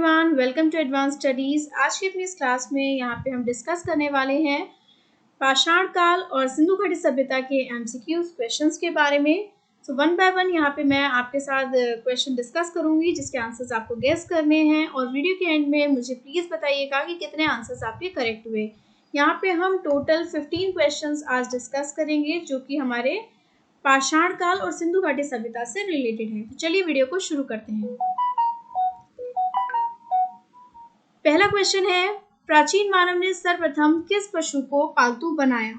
Everyone, welcome to advance studies. आज की अपनी इस क्लास में यहाँ पे हम डिस्कस करने वाले हैं पाषाण काल और सिंधु घाटी सभ्यता के एमसीक्यूज क्वेश्चंस के बारे में। सो वन बाय वन यहाँ पे मैं आपके साथ क्वेश्चन डिस्कस करूँगी जिसके आंसर्स आपको गेस करने हैं और वीडियो के एंड में मुझे प्लीज़ बताइएगा कि कितने आंसर्स आपके करेक्ट हुए। यहाँ पे हम टोटल 15 क्वेश्चंस आज डिस्कस करेंगे जो कि हमारे पाषाण काल और सिंधु घाटी सभ्यता से रिलेटेड है। तो चलिए वीडियो को शुरू करते हैं। पहला क्वेश्चन है, प्राचीन मानव ने सर्वप्रथम किस पशु को पालतू बनाया?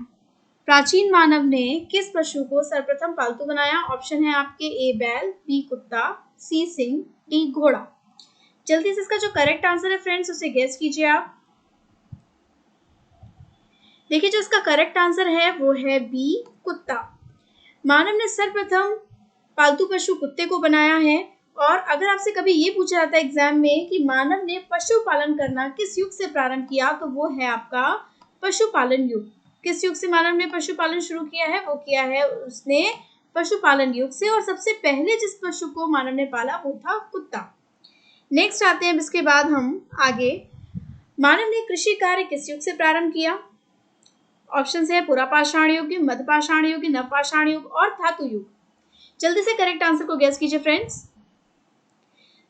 प्राचीन मानव ने किस पशु को सर्वप्रथम पालतू बनाया? ऑप्शन है आपके ए बैल, बी कुत्ता, सी सिंह, डी घोड़ा। जल्दी से इसका जो करेक्ट आंसर है फ्रेंड्स उसे गेस कीजिए आप। देखिए जो इसका करेक्ट आंसर है वो है बी कुत्ता। मानव ने सर्वप्रथम पालतू पशु कुत्ते को बनाया है। और अगर आपसे कभी ये पूछा जाता है एग्जाम में कि मानव ने पशुपालन करना किस युग से प्रारंभ किया, तो वो है आपका पशुपालन युग। किस युग से मानव ने पशुपालन शुरू किया है? वो किया है उसने पशुपालन युग से, और सबसे पहले जिस पशु को मानव ने पाला वो था कुत्ता। नेक्स्ट आते हैं, इसके बाद हम आगे, मानव ने कृषि कार्य किस युग से प्रारंभ किया? ऑप्शन है पुरापाषाण युग, मध्यपाषाण युग, नवपाषाण युग और धातु युग। जल्दी से करेक्ट आंसर को गेस कीजिए फ्रेंड्स।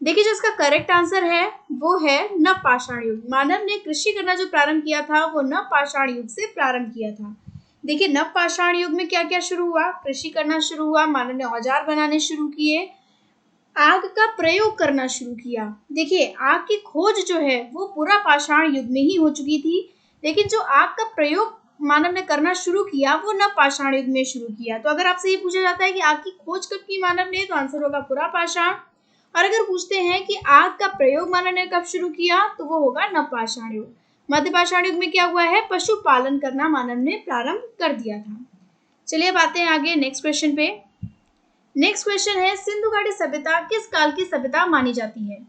देखिए जो इसका करेक्ट आंसर है वो है नवपाषाण युग। मानव ने कृषि करना जो प्रारंभ किया था वो नवपाषाण युग से प्रारंभ किया था। देखिए नवपाषाण युग में क्या क्या शुरू हुआ? कृषि करना शुरू हुआ, मानव ने औजार बनाने शुरू किए, आग का प्रयोग करना शुरू किया। देखिए आग की खोज जो है वो पुरापाषाण युग में ही हो चुकी थी, लेकिन जो आग का प्रयोग मानव ने करना शुरू किया वो नवपाषाण युग में शुरू किया। तो अगर आपसे ये पूछा जाता है कि आग की खोज कब की मानव ने, तो आंसर होगा पुरापाषाण। और अगर पूछते हैं कि आग का प्रयोग मानव ने कब शुरू किया, तो वो होगा नवपाषाण युग। मध्यपाषाण युग में क्या हुआ है? पशुपालन करना मानव ने प्रारंभ कर दिया था। चलिए अब आते हैं आगे नेक्स्ट क्वेश्चन पे। नेक्स्ट क्वेश्चन है, सिंधु घाटी सभ्यता किस काल की सभ्यता मानी जाती है?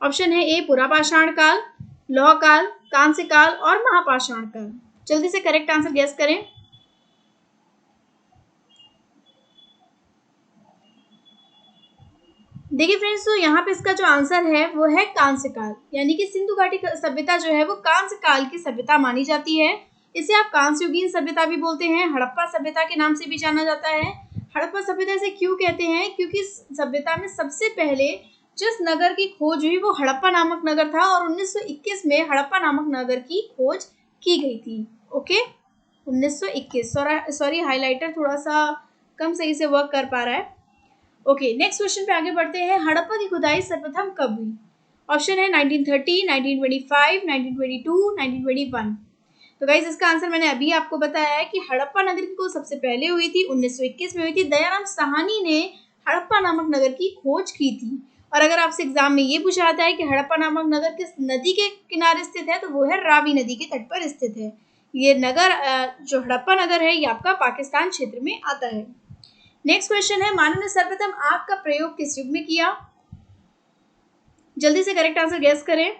ऑप्शन है ए पुरापाषाण काल, लौह काल, कांस्य काल और महापाषाण काल। जल्दी से करेक्ट आंसर गेस करें। देखिए फ्रेंड्स, तो यहाँ पे इसका जो आंसर है वो है कांस्य काल, यानी कि सिंधु घाटी सभ्यता जो है वो कांस्य काल की सभ्यता मानी जाती है। इसे आप कांस्ययुगीन सभ्यता भी बोलते हैं, हड़प्पा सभ्यता के नाम से भी जाना जाता है। हड़प्पा सभ्यता से क्यों कहते हैं? क्योंकि सभ्यता में सबसे पहले जिस नगर की खोज हुई वो हड़प्पा नामक नगर था, और 1921 में हड़प्पा नामक नगर की खोज की गई थी। ओके 1921, सॉरी हाइलाइटर थोड़ा सा कम सही से वर्क कर पा रहा है। ओके नेक्स्ट क्वेश्चन पे आगे बढ़ते हैं। हड़प्पा की खुदाई सर्वप्रथम कब हुई? ऑप्शन है 1930, 1925, 1922, 1921। तो गाइस इसका आंसर मैंने अभी आपको बताया है कि हड़प्पा नगर की खोज सबसे पहले हुई थी, 1921 में हुई थी। दयाराम साहनी ने हड़प्पा नामक नगर की खोज की थी। और अगर आपसे एग्जाम में ये पूछा जाता है कि हड़प्पा नामक नगर किस नदी के किनारे स्थित है, तो वो है रावी नदी के तट पर स्थित है। ये नगर जो हड़प्पा नगर है ये आपका पाकिस्तान क्षेत्र में आता है। नेक्स्ट क्वेश्चन है, मानव ने सर्वप्रथम आग का प्रयोग किस युग में किया? जल्दी से करेक्ट आंसर गेस करें।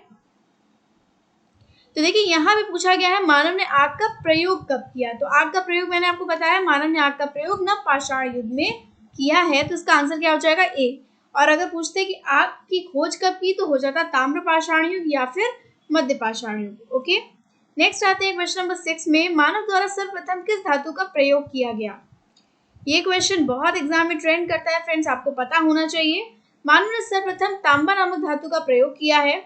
तो देखिए यहाँ पे पूछा गया है मानव ने आग का प्रयोग कब किया। तो आग का प्रयोग मैंने आपको बताया, मानव ने आग का प्रयोग नवपाषाण युग में किया है, तो इसका आंसर क्या हो जाएगा? ए। और अगर पूछते हैं कि आग की खोज कब की, तो हो जाता ताम्रपाषाण युग या फिर मध्यपाषाण युग। ओके नेक्स्ट आते हैं क्वेश्चन नंबर 6 में, मानव द्वारा सर्वप्रथम किस धातु का प्रयोग किया गया? ये क्वेश्चन बहुत एग्जाम में ट्रेंड करता है फ्रेंड्स, आपको पता होना चाहिए। मानव ने सर्वप्रथम तांबा नामक धातु का प्रयोग किया है।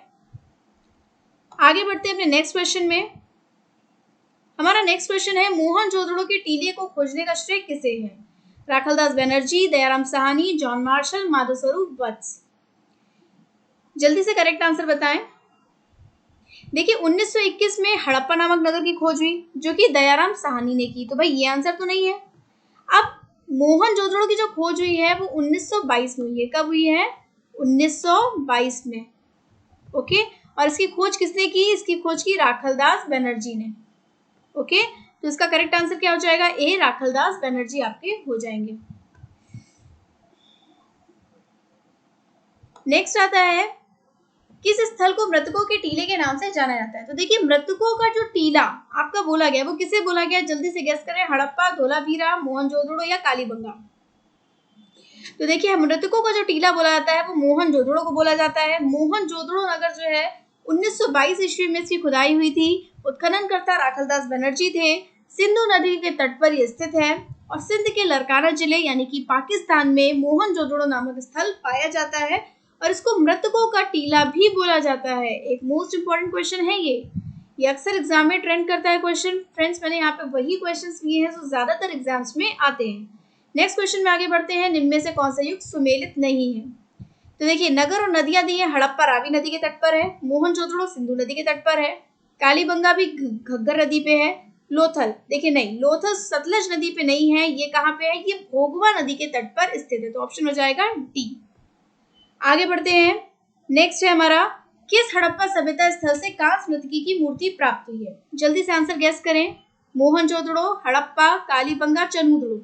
आगे बढ़ते हैं अपने नेक्स्ट क्वेश्चन में। हमारा नेक्स्ट क्वेश्चन है, मोहनजोदड़ो के टीले को खोजने का श्रेय किसे है? राखलदास बनर्जी, दयाराम साहनी, जॉन मार्शल, माधव स्वरूप वत्स। जल्दी से करेक्ट आंसर बताएं। देखिए 1921 में हड़प्पा नामक नगर की खोज हुई जो कि दयाराम साहनी ने की, तो भाई ये आंसर तो नहीं है। अब मोहनजोदड़ो की जो खोज हुई है वो 1922 में हुई है। कब हुई है? 1922 में। ओके और इसकी खोज किसने की? इसकी खोज की राखलदास बनर्जी ने। ओके तो इसका करेक्ट आंसर क्या हो जाएगा? ए, राखलदास बनर्जी आपके हो जाएंगे। नेक्स्ट आता है, किस स्थल को मृतकों के टीले के नाम से जाना जाता है? तो देखिए मृतकों का जो टीला आपका बोला गया वो किसे बोला गया? जल्दी से गेस करें। हड़प्पा, धोलावीरा, मोहनजोदड़ो या कालीबंगा। तो देखिए मृतकों का जो टीला बोला जाता है वो मोहनजोदड़ो को बोला जाता है। मोहनजोदड़ो नगर जो है 1922 ईस्वी में इसकी खुदाई हुई थी। उत्खननकर्ता राखलदास बनर्जी थे। सिंधु नदी के तट पर यह स्थित है और सिंध के लरकाना जिले यानी कि पाकिस्तान में मोहनजोदड़ो नामक स्थल पाया जाता है और इसको मृतकों का टीला भी बोला जाता है। एक मोस्ट इंपॉर्टेंट क्वेश्चन है ये अक्सर एग्जाम में ट्रेंड करता है क्वेश्चन। फ्रेंड्स मैंने यहाँ पे वही क्वेश्चंस लिए हैं जो ज्यादातर एग्जाम्स में आते हैं। नेक्स्ट क्वेश्चन में आगे बढ़ते हैं। निम्न में से कौन सा युग सुमेलित नहीं है? तो देखिए नगर और नदियां दी है। हड़प्पा रावी नदी के तट पर है। मोहनजोदड़ो सिंधु नदी के तट पर है। कालीबंगा भी घग्गर नदी पे है। लोथल देखिए नहीं, लोथल सतलज नदी पे नहीं है। ये कहाँ पे है? ये भोगवा नदी के तट पर स्थित है। तो ऑप्शन हो जाएगा डी। आगे बढ़ते हैं। नेक्स्ट है हमारा, किस हड़प्पा सभ्यता स्थल से कांस्य मृतकी की मूर्ति प्राप्त हुई है? जल्दी से आंसर गैस करें। मोहनजोदड़ो, हड़प्पा, कालीबंगा, चनहुदड़ो।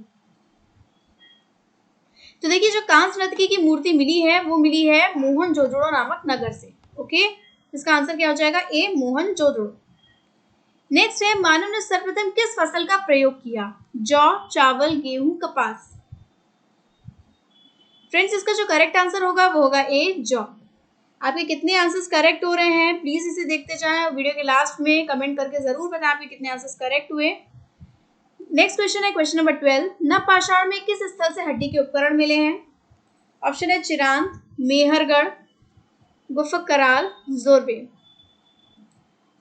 तो देखिए जो कांस्य मृतकी की मूर्ति मिली है वो मिली है मोहनजोदड़ो नामक नगर से। ओके, इसका आंसर क्या हो जाएगा? ए, मोहनजोदड़ो। नेक्स्ट है, मानव ने सर्वप्रथम किस फसल का प्रयोग किया? जौ, चावल, गेहूं, कपास। फ्रेंड्स इसका जो करेक्ट आंसर होगा वो होगा ए, जौ। आपके कितने आंसर्स करेक्ट हो रहे हैं प्लीज इसे देखते जाएं और वीडियो के लास्ट में कमेंट करके जरूर बताएं आपके कितने आंसर्स करेक्ट हुए। नेक्स्ट क्वेश्चन है क्वेश्चन नंबर 12। नवपाषाण में किस स्थल से हड्डी के उपकरण मिले हैं? ऑप्शन है चिरांत, मेहरगढ़, गुफकराल, जोरबे।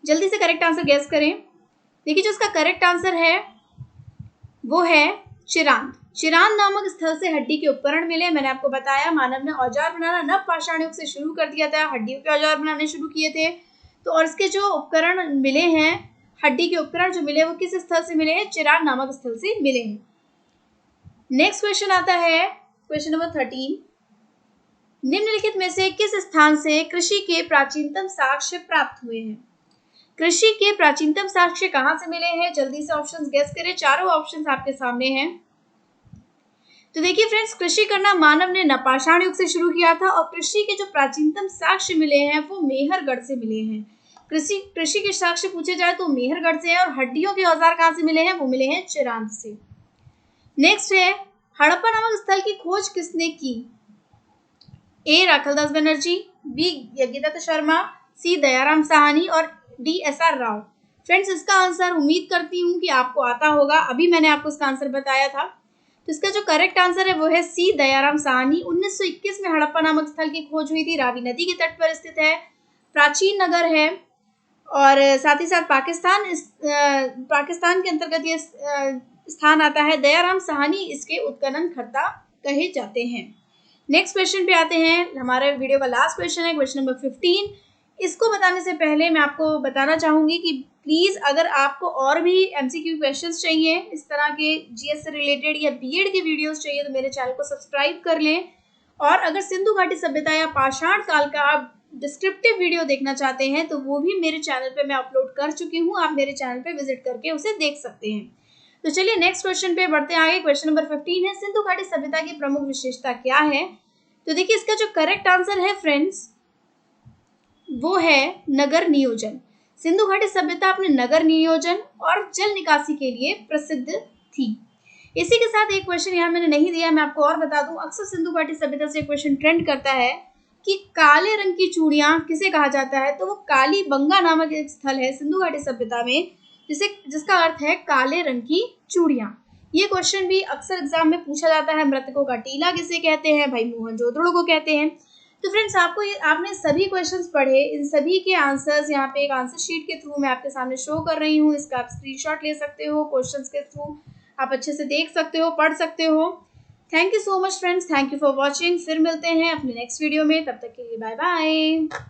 जल्दी से करेक्ट आंसर गैस करें। देखिए जो इसका करेक्ट आंसर है वो है चिरांत। चिरांत नामक स्थल से हड्डी के उपकरण मिले। मैंने आपको बताया मानव ने औजार बनाना नवपाषाण युग से शुरू कर दिया था, हड्डियों के औजार बनाने शुरू किए थे। तो और इसके जो उपकरण मिले हैं, हड्डी के उपकरण जो मिले वो किस स्थल से मिले हैं? चिरांत नामक स्थल से मिले हैं। नेक्स्ट क्वेश्चन आता है क्वेश्चन नंबर 13। निम्नलिखित में से किस स्थान से कृषि के प्राचीनतम साक्ष्य प्राप्त हुए हैं? कृषि के प्राचीनतम साक्ष्य कहां से मिले हैं? जल्दी से ऑप्शंस गेस करें। चारों ऑप्शंस आपके सामने हैं। तो देखिए फ्रेंड्स कृषि करना मानव ने नवपाषाण युग से शुरू किया था और कृषि के जो प्राचीनतम साक्ष्य मिले हैं वो मेहरगढ़ से मिले हैं। कृषि के साक्ष्य पूछे जाए तो मेहरगढ़ से है और हड्डियों के औजार कहां से मिले हैं? वो मिले हैं चिरांत से। नेक्स्ट है, हड़प्पा नामक स्थल की खोज किसने की? ए, राखलदास बनर्जी, बी, यज्ञदत्त शर्मा, सी, दयाराम साहनी और डी, SR राव। फ्रेंड्स इसका आंसर उम्मीद करती हूँ कि आपको आता होगा। अभी मैंने आपको इसका आंसर बताया था। तो इसका जो करेक्ट आंसर है वो है सी, दयाराम साहनी। 1921 में हड़प्पा नामक स्थल की खोज हुई थी। रावी नदी के तट पर स्थित है, प्राचीन नगर है और साथ ही साथ पाकिस्तान के अंतर्गत ये स्थान आता है। दयाराम साहनी इसके उत्खननकर्ता कहे जाते हैं। नेक्स्ट क्वेश्चन पे आते हैं। हमारे वीडियो का लास्ट क्वेश्चन है क्वेश्चन नंबर 15। इसको बताने से पहले मैं आपको बताना चाहूंगी कि प्लीज अगर आपको और भी MCQ क्वेश्चंस चाहिए इस तरह के GS से रिलेटेड या BEd के वीडियोस चाहिए तो मेरे चैनल को सब्सक्राइब कर लें। और अगर सिंधु घाटी सभ्यता या पाषाण काल का आप डिस्क्रिप्टिव वीडियो देखना चाहते हैं तो वो भी मेरे चैनल पे मैं अपलोड कर चुकी हूँ। आप मेरे चैनल पे विजिट करके उसे देख सकते हैं। तो चलिए नेक्स्ट क्वेश्चन पे बढ़ते हैं आगे। क्वेश्चन नंबर 15 है, सिंधु घाटी सभ्यता की प्रमुख विशेषता क्या है? तो देखिए इसका जो करेक्ट आंसर है फ्रेंड्स वो है नगर नियोजन। सिंधु घाटी सभ्यता अपने नगर नियोजन और जल निकासी के लिए प्रसिद्ध थी। इसी के साथ एक क्वेश्चन यहाँ मैंने नहीं दिया, मैं आपको और बता दूं। अक्सर सिंधु घाटी सभ्यता से क्वेश्चन ट्रेंड करता है कि काले रंग की चूड़ियां किसे कहा जाता है? तो वो कालीबंगा नामक एक स्थल है सिंधु घाटी सभ्यता में जिसका अर्थ है काले रंग की चूड़ियां। ये क्वेश्चन भी अक्सर एग्जाम में पूछा जाता है। मृतकों का टीला किसे कहते हैं? भाई मोहनजोदड़ो को कहते हैं। तो फ्रेंड्स आपने सभी क्वेश्चंस पढ़े, इन सभी के आंसर्स यहाँ पे एक आंसर शीट के थ्रू मैं आपके सामने शो कर रही हूँ। इसका आप स्क्रीनशॉट ले सकते हो, क्वेश्चंस के थ्रू आप अच्छे से देख सकते हो, पढ़ सकते हो। Thank you so much friends, thank you for watching. फिर मिलते हैं अपने नेक्स्ट वीडियो में, तब तक के लिए बाय बाय।